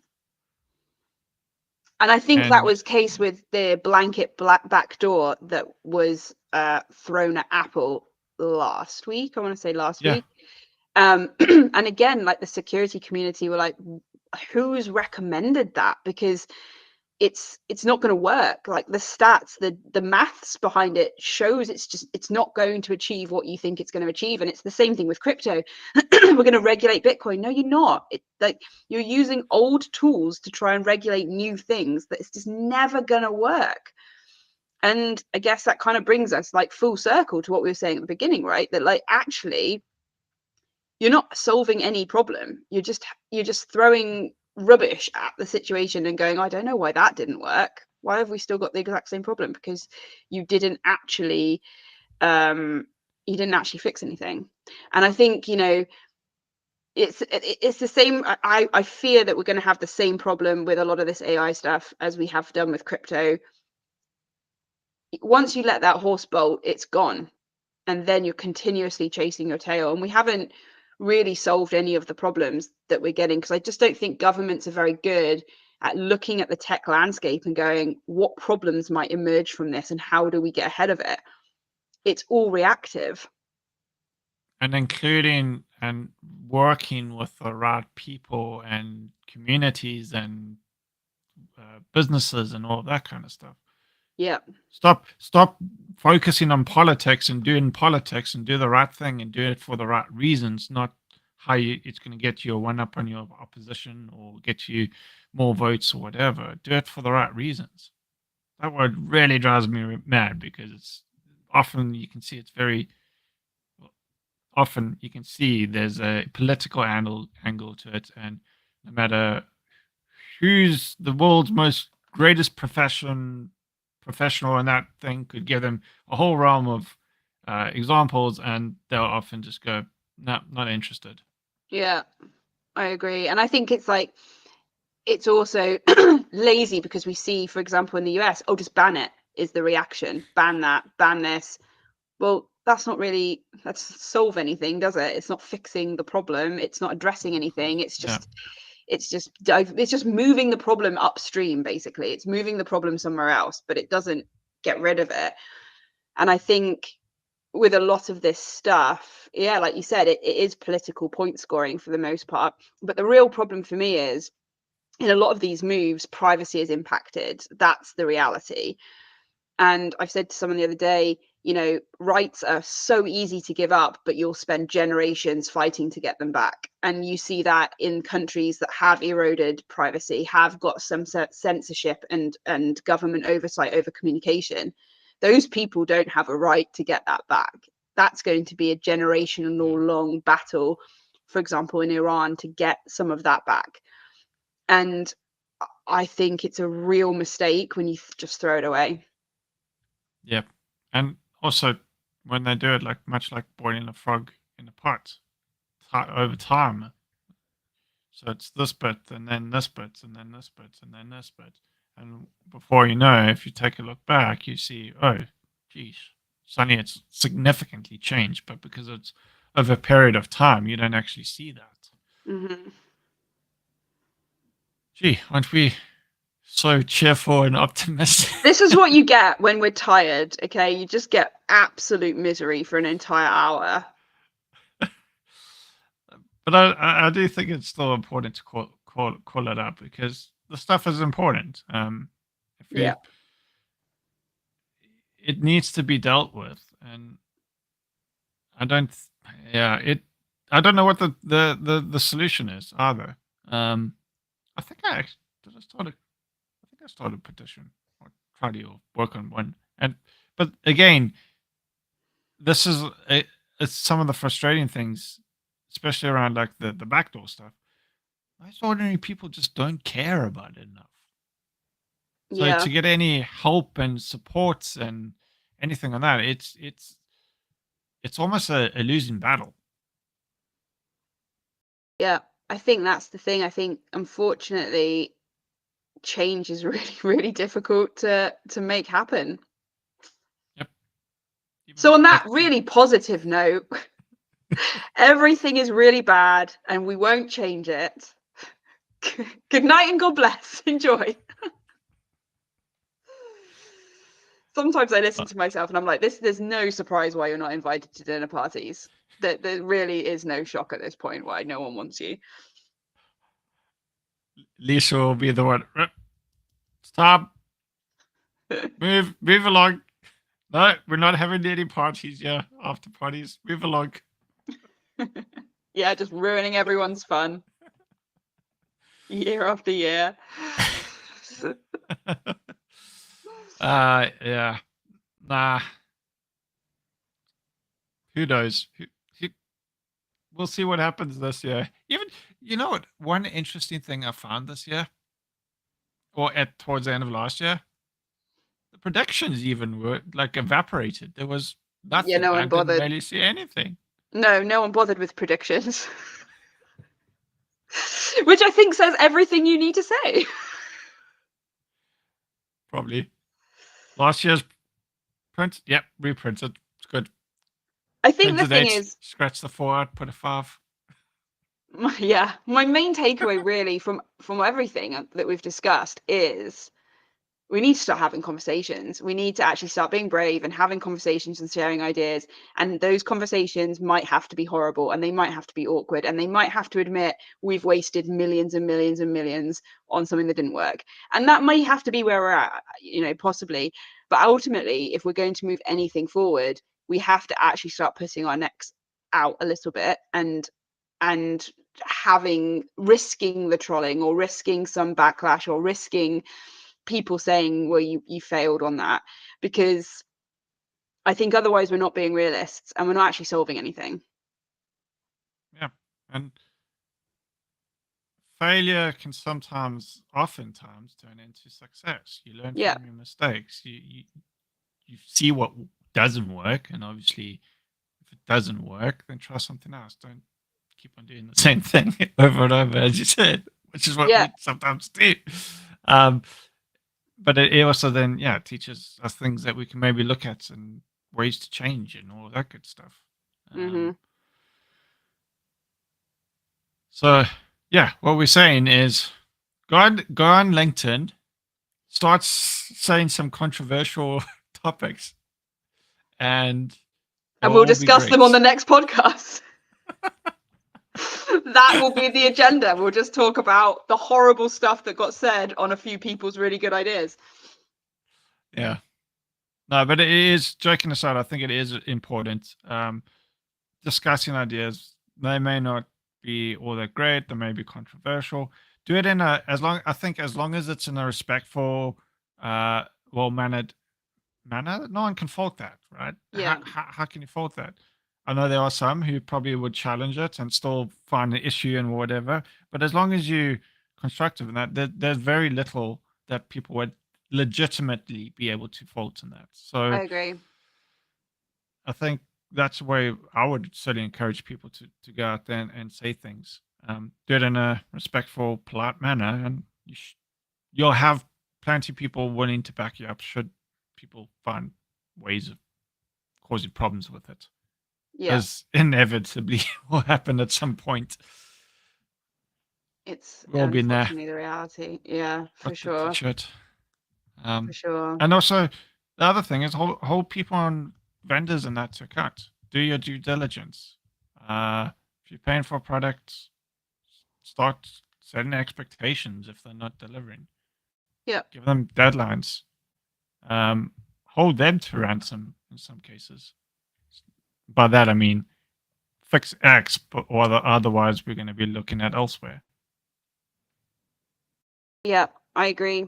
B: And I think that
A: And
B: was case with the blanket black backdoor that was thrown at Apple last week. I want to say last
A: yeah,
B: week. And again, like the security community were like, who's recommended that? Because it's not going to work. Like the stats, the maths behind it shows it's not going to achieve what you think it's going to achieve. And it's the same thing with crypto. We're going to regulate Bitcoin. No, you're not. Like you're using old tools to try and regulate new things that it's just never going to work. And I guess that kind of brings us like full circle to what we were saying at the beginning, right? That like actually you're not solving any problem. You're just throwing rubbish at the situation and going, I don't know why that didn't work. Why have we still got the exact same problem? Because you didn't actually um you didn't actually fix anything. And I think, it's the same. I fear that we're going to have the same problem with a lot of this AI stuff as we have done with crypto. Once you let that horse bolt, it's gone, and then you're continuously chasing your tail. And we haven't really solved any of the problems that we're getting, because I just don't think governments are very good at looking at the tech landscape and going, what problems might emerge from this and how do we get ahead of it? It's all reactive.
A: and including and working with the right people and communities and businesses and all that kind of stuff.
B: Yeah.
A: Stop focusing on politics and doing politics, and do the right thing and do it for the right reasons, not how it's going to get you a one up on your opposition or get you more votes or whatever. Do it for the right reasons. That word really drives me mad, because it's often you can see it's very often you can see there's a political angle to it, and no matter who's the world's most greatest professional in that thing could give them a whole realm of examples, and they'll often just go, no, not interested.
B: Yeah, I agree. And I think it's like, it's also lazy, because we see, for example, in the US, oh, just ban it is the reaction. Ban that, ban this. Well, that's solve anything, does it? It's not fixing the problem. It's not addressing anything. It's
A: Yeah,
B: just it's just moving the problem upstream, basically. It's moving the problem somewhere else, but it doesn't get rid of it. And I think with a lot of this stuff, yeah, like you said, it is political point scoring for the most part. But the real problem for me is, in a lot of these moves, privacy is impacted. That's the reality. And I've said to someone the other day, rights are so easy to give up, but you'll spend generations fighting to get them back. And you see that in countries that have eroded privacy, have got some censorship and government oversight over communication. Those people don't have a right to get that back. That's going to be a
A: yeah,
B: generational long battle, for example, in Iran, to get some of that back. And I think it's a real mistake when you just throw it away.
A: yeah. And also, when they do it, like much like boiling a frog in a pot, over time. So it's this bit, and then this bit, and then this bit, and then this bit. And before you know, if you take a look back, you see, oh, geez, suddenly it's significantly changed. But because it's over a period of time, you don't actually see that.
B: Hmm.
A: Gee, aren't we so cheerful and optimistic?
B: This is what you get when we're tired, okay? You just get absolute misery for an entire hour.
A: But I do think it's still important to call it up, because the stuff is important. If
B: Yeah.
A: we, it needs to be dealt with, and I don't. Yeah, it. I don't know what the solution is either. I think I actually did. I think I started a petition, or try to work on one. And but again, this is it's some of the frustrating things, especially around like the backdoor stuff. Most ordinary people just don't care about it enough. So
B: Yeah.
A: to get any help and support and anything on that, it's almost a losing battle.
B: Yeah, I think that's the thing. I think unfortunately change is really, really difficult to make happen.
A: Yep.
B: So
A: Even
B: on that
A: like
B: really positive note, everything is really bad and we won't change it. Good night and God bless. Enjoy. Sometimes I listen to myself and I'm like, there's no surprise why you're not invited to dinner parties. There really is no shock at this point why no one wants you.
A: Lisa will be the one. Stop. Move along. No, we're not having any parties. Yeah, after parties. Move along.
B: Yeah, just ruining everyone's fun year after year.
A: Yeah. Nah. Who knows? We'll see what happens this year. Even, you know what? One interesting thing I found this year, or towards the end of last year, the predictions even were like evaporated. There was
B: Yeah,
A: nothing.
B: no
A: I
B: one
A: didn't
B: bothered.
A: really see anything.
B: No one bothered with predictions. Which I think says everything you need to say.
A: Probably. Last year's print, yep, reprinted. It's good.
B: I think
A: Change
B: the
A: the
B: thing
A: dates,
B: is,
A: scratch the 4 out, put a 5.
B: yeah, my main takeaway really from everything that we've discussed is we need to start having conversations. We need to actually start being brave and having conversations and sharing ideas. And those conversations might have to be horrible and they might have to be awkward and they might have to admit we've wasted millions and millions and millions on something that didn't work. And that might have to be where we're at, possibly. But ultimately, if we're going to move anything forward, we have to actually start putting our necks out a little bit and risking the trolling or risking some backlash or risking people saying, well, you failed on that, because I think otherwise we're not being realists and we're not actually solving anything.
A: Yeah. And failure can oftentimes turn into success. You learn
B: Yeah,
A: from your mistakes. You see what doesn't work, and obviously, if it doesn't work, then try something else. Don't keep on doing the same thing over and over, as you said, which is what
B: yeah,
A: we sometimes do. Um, but it also then, yeah, teaches us things that we can maybe look at and ways to change and all that good stuff.
B: mm-hmm.
A: So, yeah, what we're saying is go on LinkedIn, start saying some controversial topics, and
B: And
A: it'll
B: we'll
A: all be
B: discuss them on the
A: great.
B: next podcast. That will be the agenda. We'll just talk about the horrible stuff that got said on a few people's really good ideas.
A: Yeah. No, but it is, joking aside, I think it is important. Discussing ideas, they may not be all that great, they may be controversial. Do it in as long as it's in a respectful, well mannered manner, no one can fault that, right?
B: Yeah,
A: How can you fault that? I know there are some who probably would challenge it and still find the issue and whatever, but as long as you constructive in that, there's very little that people would legitimately be able to fault in that. So
B: I agree.
A: I think that's the way I would certainly encourage people to go out there and say things. Do it in a respectful, polite manner, and you'll have plenty of people willing to back you up should people find ways of causing problems with it.
B: Yeah,
A: As inevitably will happen at some point.
B: it's
A: We've all been there.
B: unfortunately the reality. Yeah, for
A: Got the
B: sure.
A: t-shirt.
B: For sure.
A: And also, the other thing is hold people on vendors and that to account. Do your due diligence. If you're paying for a product, start setting expectations if they're not delivering.
B: Yeah.
A: Give them deadlines. Hold them to ransom in some cases. By that I mean fix X, but otherwise we're going to be looking at elsewhere.
B: Yeah, I agree.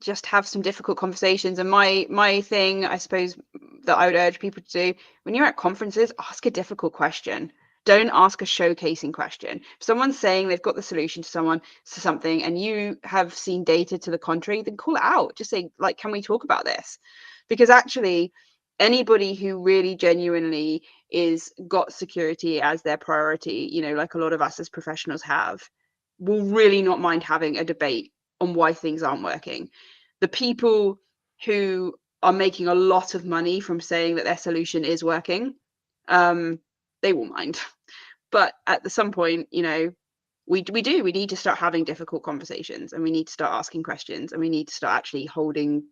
B: Just have some difficult conversations. And my thing, I suppose, that I would urge people to do when you're at conferences, ask a difficult question. Don't ask a showcasing question. If someone's saying they've got the solution to something and you have seen data to the contrary, then call it out. Just say, like, can we talk about this? Because actually, anybody who really genuinely is got security as their priority, you know, like a lot of us as professionals have, will really not mind having a debate on why things aren't working. The people who are making a lot of money from saying that their solution is working, they will mind. But at some point, you know, we need to start having difficult conversations, and we need to start asking questions, and we need to start actually holding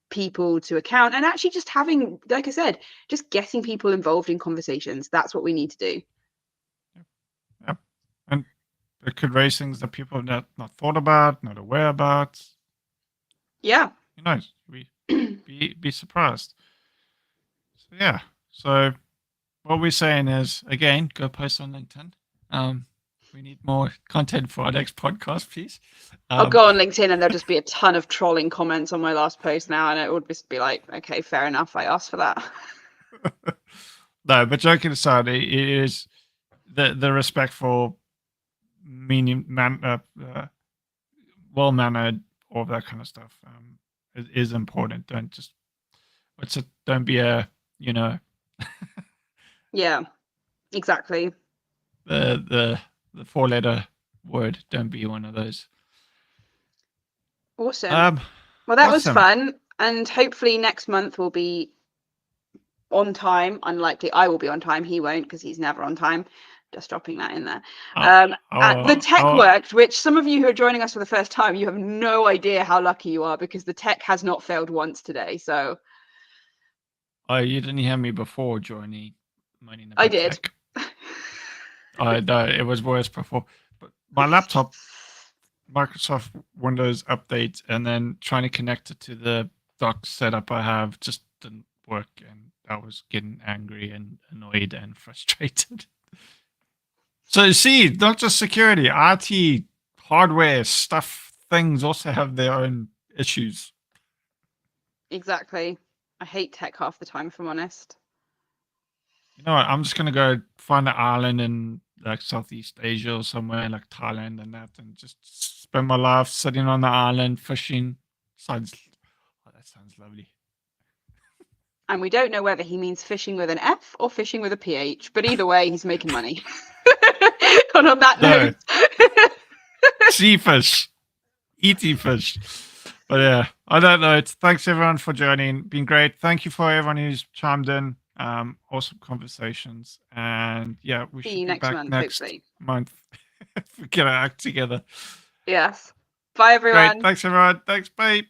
B: people to account, and actually just having, like I said, just getting people involved in conversations. That's what we need to do.
A: Yeah. And it could raise things that people have not thought about, not aware about.
B: Yeah.
A: Who knows? Be surprised. So yeah. So what we're saying is, again, go post on LinkedIn. We need more content for our next podcast, please.
B: I'll go on LinkedIn and there'll just be a ton of trolling comments on my last post now, and it would just be like, okay, fair enough, I asked for that.
A: No, but joking aside, it is the respectful, well mannered, all that kind of stuff. Is important. Don't just don't be a, you know,
B: Yeah, exactly.
A: the 4-letter word. Don't be one of those.
B: Awesome. Well, that was
A: Awesome.
B: fun, and hopefully next month will be on time. Unlikely I will be on time. He won't, because he's never on time. Just dropping that in there. The tech worked, which some of you who are joining us for the first time, you have no idea how lucky you are, because the tech has not failed once today. So.
A: Oh, you didn't hear me before joining.
B: I did.
A: I know it was worse before, but my laptop, Microsoft Windows update, and then trying to connect it to the dock setup I have just didn't work, and I was getting angry and annoyed and frustrated. So see, not just security, IT, hardware stuff, things also have their own issues.
B: Exactly. I hate tech half the time, if I'm honest.
A: You know what? I'm just gonna go find an island in like Southeast Asia or somewhere like Thailand and that, and just spend my life sitting on the island fishing. That sounds lovely.
B: And we don't know whether he means fishing with an F or fishing with a PH, but either way, he's making money. And on that note,
A: sea fish, eating fish. But yeah, I don't know. Thanks everyone for joining. Been great. Thank you for everyone who's chimed in. Awesome conversations, and yeah, we should be back next month. If we get our act together.
B: Yes. Bye everyone.
A: Great. Thanks everyone. Thanks. Bye.